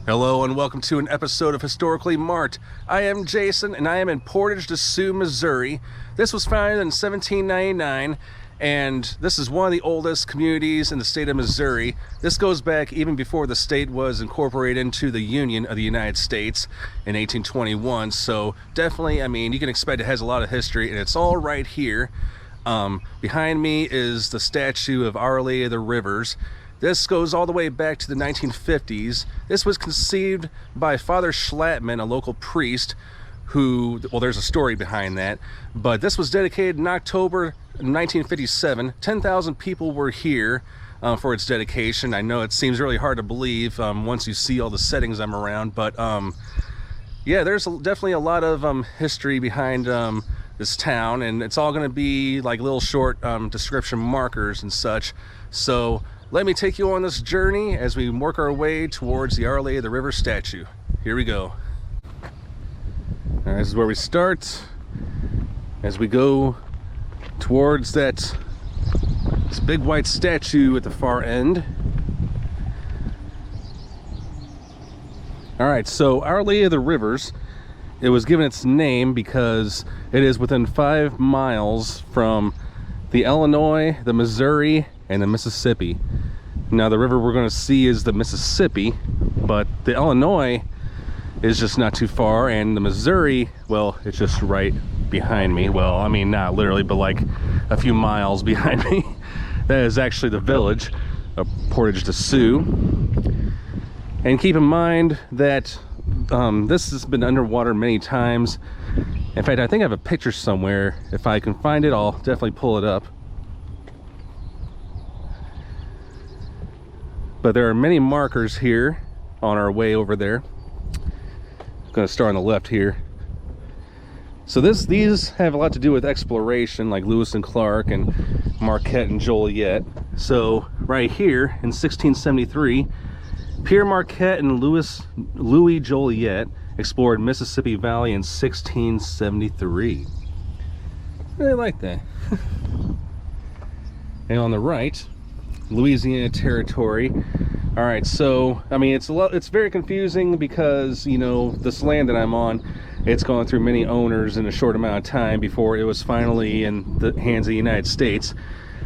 Hello and welcome to an episode of Historically Marked. I am Jason and I am in Portage, Sioux, Missouri. This was founded in 1799 and this is one of the oldest communities in the state of Missouri. This goes back even before the state was incorporated into the Union of the United States in 1821. So definitely, I mean, you can expect it has a lot of history and it's all right here. Behind me is the statue of Our Lady of the Rivers. This goes all the way back to the 1950s. This was conceived by Father Schlattmann, a local priest who, well, there's a story behind that, but this was dedicated in October 1957. 10,000 people were here for its dedication. I know it seems really hard to believe once you see all the settings I'm around, but yeah, there's definitely a lot of history behind this town, and it's all going to be like little short description markers and such. So let me take you on this journey as we work our way towards the Our Lady of the River statue. Here we go. All right, this is where we start as we go towards this big white statue at the far end. All right, so Our Lady of the Rivers, it was given its name because it is within 5 miles from the Illinois, the Missouri, and the Mississippi. Now the river we're going to see is the Mississippi, but the Illinois is just not too far, and the Missouri, well, it's just right behind me. Well, I mean, not literally, but like a few miles behind me. That is actually the village of Portage, Sioux. And keep in mind that this has been underwater many times. In fact, I think I have a picture somewhere. If I can find it, I'll definitely pull it up. But there are many markers here on our way over there. I'm going to start on the left here. So these have a lot to do with exploration, like Lewis and Clark and Marquette and Joliet. So right here in 1673, Pierre Marquette and Louis Joliet explored Mississippi Valley in 1673. I really like that. And on the right, Louisiana Territory. All right, so I mean, it's very confusing because, you know, this land that I'm on, it's gone through many owners in a short amount of time before it was finally in the hands of the United States.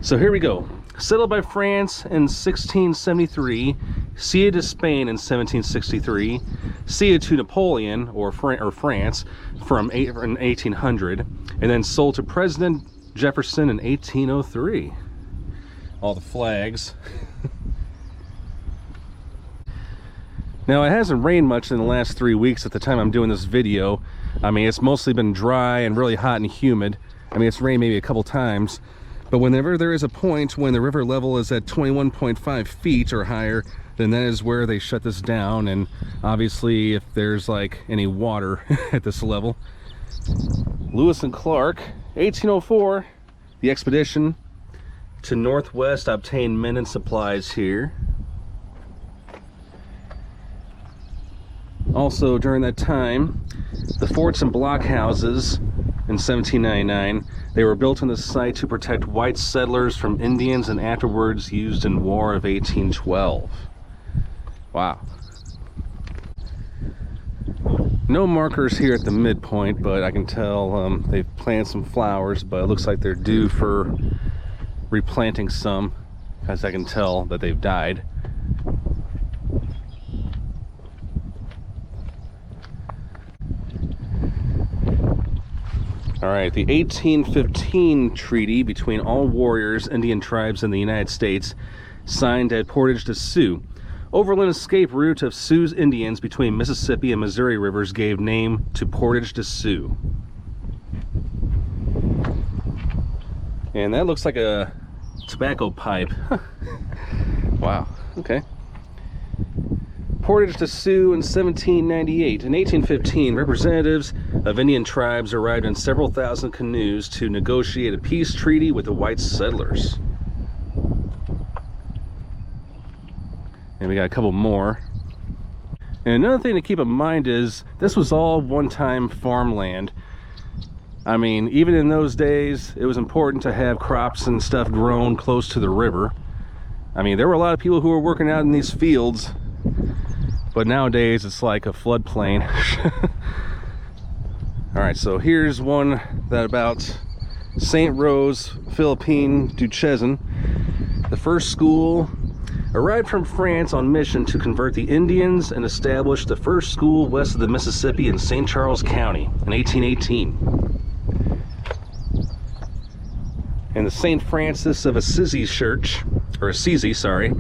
So here we go. Settled by France in 1673, ceded to Spain in 1763, ceded to Napoleon or France in 1800, and then sold to President Jefferson in 1803. All the flags. Now, it hasn't rained much in the last 3 weeks at the time I'm doing this video. I mean, it's mostly been dry and really hot and humid. I mean, it's rained maybe a couple times, but whenever there is a point when the river level is at 21.5 feet or higher, then that is where they shut this down. And obviously, if there's like any water at this level. Lewis and Clark, 1804, the expedition to Northwest obtained men and supplies here. Also during that time, the forts and blockhouses in 1799, they were built on the site to protect white settlers from Indians and afterwards used in War of 1812. Wow. No markers here at the midpoint, but I can tell they've planted some flowers, but it looks like they're due for replanting some, as I can tell that they've died. All right, the 1815 treaty between all warriors, Indian tribes, and the United States, signed at Portage, Sioux. Overland escape route of Sioux Indians between Mississippi and Missouri rivers gave name to Portage, Sioux. And that looks like a tobacco pipe. Wow, okay. Portage to Sioux in 1798. In 1815, representatives of Indian tribes arrived in several thousand canoes to negotiate a peace treaty with the white settlers. And we got a couple more. And another thing to keep in mind is this was all one-time farmland. I mean, even in those days, it was important to have crops and stuff grown close to the river. I mean, there were a lot of people who were working out in these fields but nowadays it's like a floodplain. All right, so here's one that about St. Rose, Philippine Duchesne. The first school arrived from France on mission to convert the Indians and establish the first school west of the Mississippi in St. Charles County in 1818. And the St. Francis of Assisi Church, or Assisi, sorry,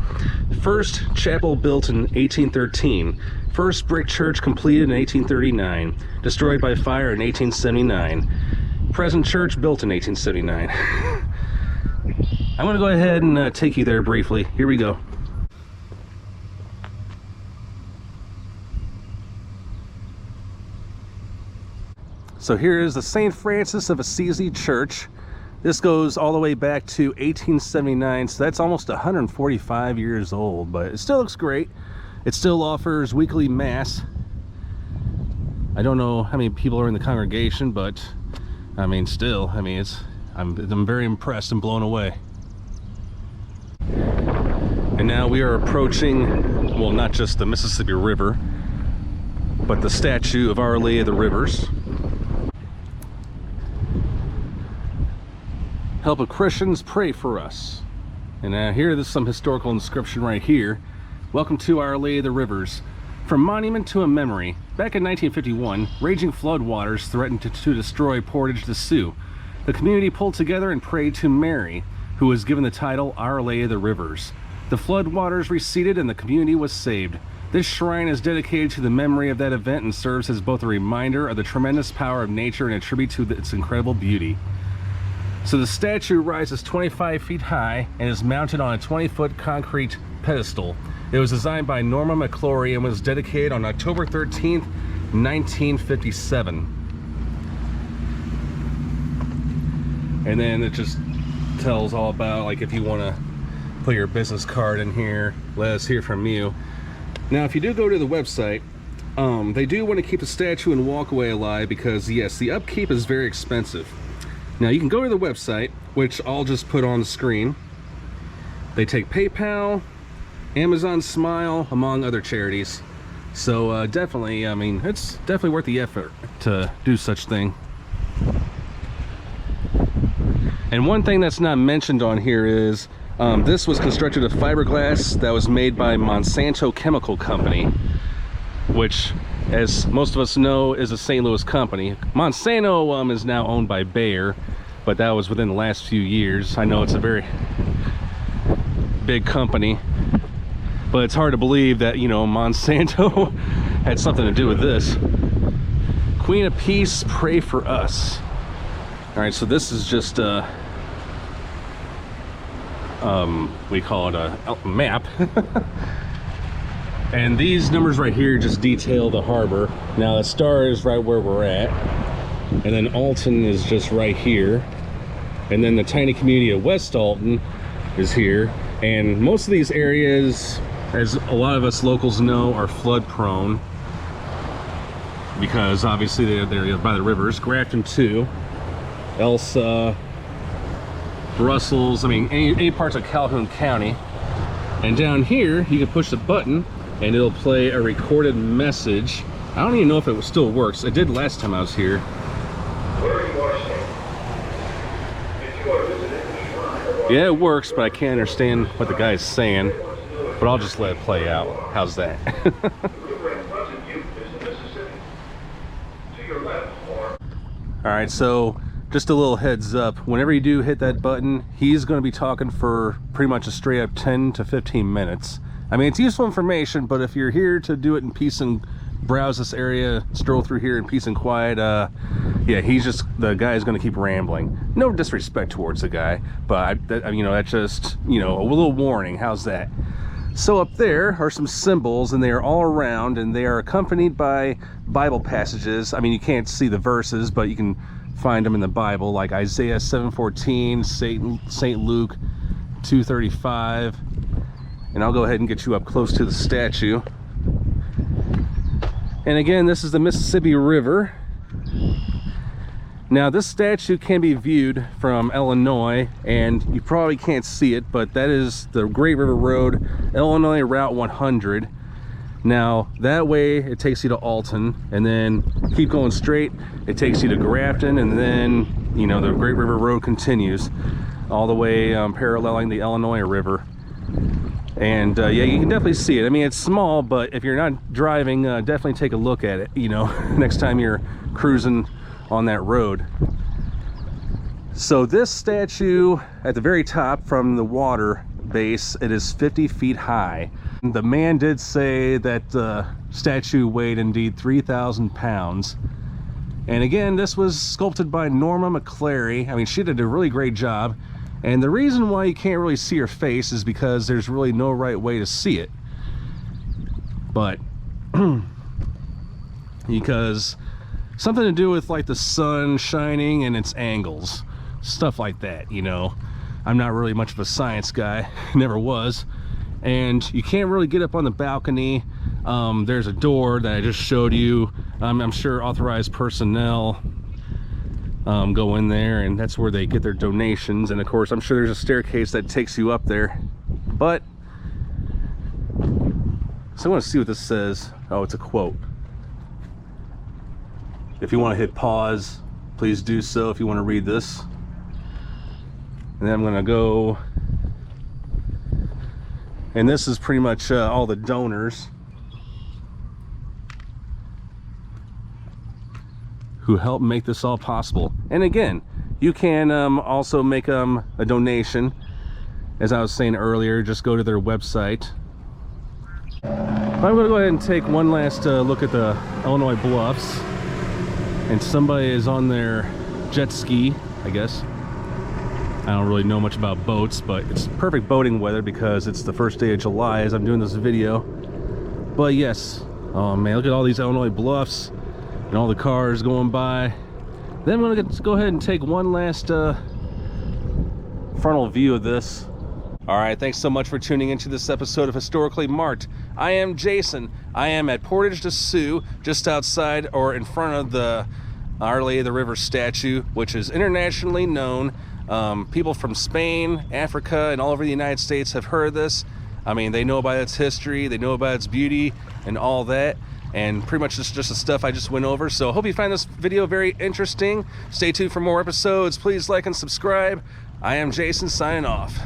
first chapel built in 1813, first brick church completed in 1839, destroyed by fire in 1879, present church built in 1879. I'm going to go ahead and take you there briefly. Here we go. So here is the St. Francis of Assisi Church. This goes all the way back to 1879, so that's almost 145 years old, but it still looks great. It still offers weekly mass. I don't know how many people are in the congregation, but I mean, still, I mean, I'm very impressed and blown away. And now we are approaching, well, not just the Mississippi River, but the statue of Our Lady of the Rivers. Help of Christians, pray for us. And here, there's some historical inscription right here. Welcome to Our Lady of the Rivers. From monument to a memory, back in 1951, raging floodwaters threatened to destroy Portage, the Sioux. The community pulled together and prayed to Mary, who was given the title Our Lady of the Rivers. The floodwaters receded and the community was saved. This shrine is dedicated to the memory of that event and serves as both a reminder of the tremendous power of nature and a tribute to its incredible beauty. So the statue rises 25 feet high and is mounted on a 20-foot concrete pedestal. It was designed by Norma McClory and was dedicated on October 13th, 1957. And then it just tells all about, like, if you want to put your business card in here, let us hear from you. Now, if you do go to the website, they do want to keep the statue and walkway alive because, yes, the upkeep is very expensive. Now, you can go to the website, which I'll just put on the screen. They take PayPal, Amazon Smile, among other charities. So definitely, I mean, it's definitely worth the effort to do such thing. And one thing that's not mentioned on here is this was constructed of fiberglass that was made by Monsanto Chemical Company, which, as most of us know, is a St. Louis company. Monsanto is now owned by Bayer, but that was within the last few years. I know it's a very big company, but it's hard to believe that, you know, Monsanto had something to do with this. Queen of Peace, pray for us. All right, so this is just we call it a map. And these numbers right here just detail the harbor. Now the star is right where we're at, and then Alton is just right here, and then the tiny community of West Alton is here. And most of these areas, as a lot of us locals know, are flood prone because obviously they're by the rivers. Grafton too, Elsa, Brussels, I mean any parts of Calhoun County. And down here you can push the button and it'll play a recorded message. I don't even know if it still works. It did last time I was here. Yeah, it works, but I can't understand what the guy's saying. But I'll just let it play out. How's that? Alright, so just a little heads up. Whenever you do hit that button, he's going to be talking for pretty much a straight up 10 to 15 minutes. I mean, it's useful information, but if you're here to do it in peace and browse this area, stroll through here in peace and quiet, yeah, the guy's going to keep rambling. No disrespect towards the guy, but you know, that's just, you know, a little warning. How's that? So up there are some symbols, and they are all around, and they are accompanied by Bible passages. I mean, you can't see the verses, but you can find them in the Bible, like Isaiah 7:14, St. Luke 2:35. And I'll go ahead and get you up close to the statue. And again, this is the Mississippi River. Now, this statue can be viewed from Illinois, and you probably can't see it, but that is the Great River Road, Illinois Route 100. Now that way it takes you to Alton, and then keep going straight, it takes you to Grafton, and then, you know, the Great River Road continues all the way paralleling the Illinois River. And yeah, you can definitely see it. I mean, it's small, but if you're not driving, definitely take a look at it, you know, next time you're cruising on that road. So this statue at the very top from the water base, it is 50 feet high. The man did say that the statue weighed indeed 3,000 pounds. And again, this was sculpted by Norma McClory. I mean, she did a really great job. And the reason why you can't really see her face is because there's really no right way to see it. But because something to do with like the sun shining and its angles, stuff like that, you know. I'm not really much of a science guy, never was. And you can't really get up on the balcony. There's a door that I just showed you. I'm sure authorized personnel go in there, and that's where they get their donations. And of course, I'm sure there's a staircase that takes you up there. But so I want to see what this says. Oh, it's a quote. If you want to hit pause, please do so if you want to read this. And then I'm going to go, and this is pretty much all the donors who helped make this all possible. And again, you can also make a donation. As I was saying earlier, just go to their website. I'm going to go ahead and take one last look at the Illinois Bluffs. And somebody is on their jet ski, I guess. I don't really know much about boats, but it's perfect boating weather because it's the first day of July as I'm doing this video. But yes, oh man, look at all these Illinois Bluffs and all the cars going by. Then I'm gonna go ahead and take one last frontal view of this. All right, thanks so much for tuning into this episode of Historically Marked. I am Jason. I am at Portage de Sioux, just outside or in front of the Our Lady of the River statue, which is internationally known. People from Spain, Africa, and all over the United States have heard of this. I mean, they know about its history, they know about its beauty and all that, and pretty much just the stuff I just went over. So I hope you find this video very interesting. Stay tuned for more episodes. Please like and subscribe. I am Jason, signing off.